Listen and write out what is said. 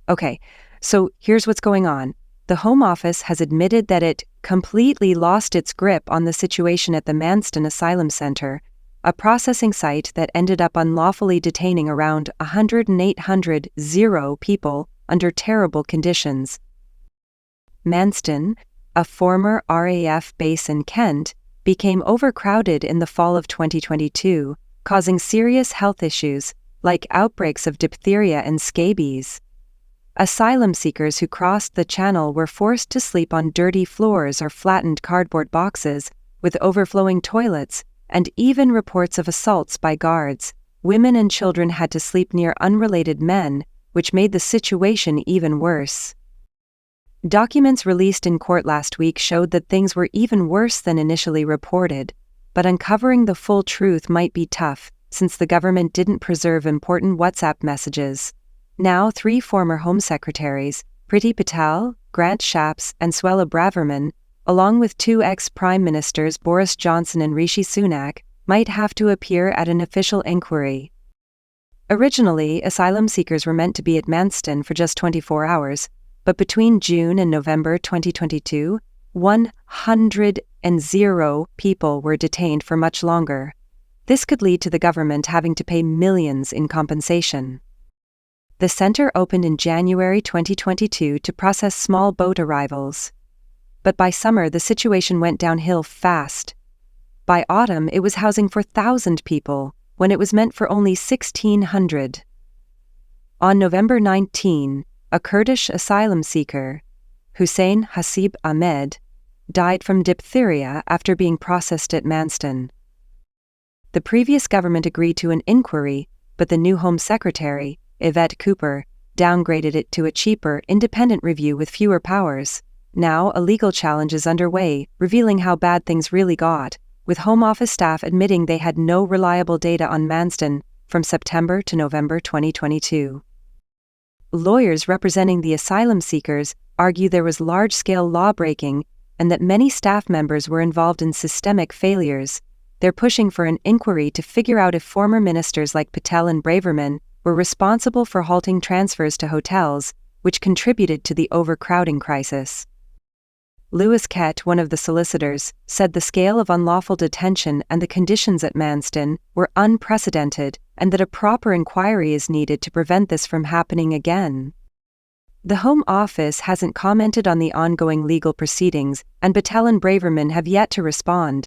Okay, so here's what's going on. The Home Office has admitted that it completely lost its grip on the situation at the Manston Asylum Center, a processing site that ended up unlawfully detaining around 800 people under terrible conditions. Manston, a former RAF base in Kent, became overcrowded in the fall of 2022, causing serious health issues like outbreaks of diphtheria and scabies. Asylum seekers who crossed the channel were forced to sleep on dirty floors or flattened cardboard boxes with overflowing toilets, and even reports of assaults by guards. Women and children had to sleep near unrelated men, which made the situation even worse. Documents released in court last week showed that things were even worse than initially reported, but uncovering the full truth might be tough, since the government didn't preserve important WhatsApp messages. Now 3 former Home Secretaries, Priti Patel, Grant Shapps, and Suella Braverman, along with 2 ex-Prime Ministers Boris Johnson and Rishi Sunak, might have to appear at an official inquiry. Originally, asylum seekers were meant to be at Manston for just 24 hours, but between June and November 2022, 100 people were detained for much longer. This could lead to the government having to pay millions in compensation. The center opened in January 2022 to process small boat arrivals. But by summer, the situation went downhill fast. By autumn, it was housing 4,000 people, when it was meant for only 1,600. On November 19, a Kurdish asylum seeker, Hussein Hasib Ahmed, died from diphtheria after being processed at Manston. The previous government agreed to an inquiry, but the new Home Secretary, Yvette Cooper, downgraded it to a cheaper, independent review with fewer powers. Now, a legal challenge is underway, revealing how bad things really got, with Home Office staff admitting they had no reliable data on Manston from September to November 2022. Lawyers representing the asylum seekers argue there was large-scale law-breaking and that many staff members were involved in systemic failures. They're pushing for an inquiry to figure out if former ministers like Patel and Braverman were responsible for halting transfers to hotels, which contributed to the overcrowding crisis. Lewis Kett, one of the solicitors, said the scale of unlawful detention and the conditions at Manston were unprecedented and that a proper inquiry is needed to prevent this from happening again. The Home Office hasn't commented on the ongoing legal proceedings, and Patel and Braverman have yet to respond.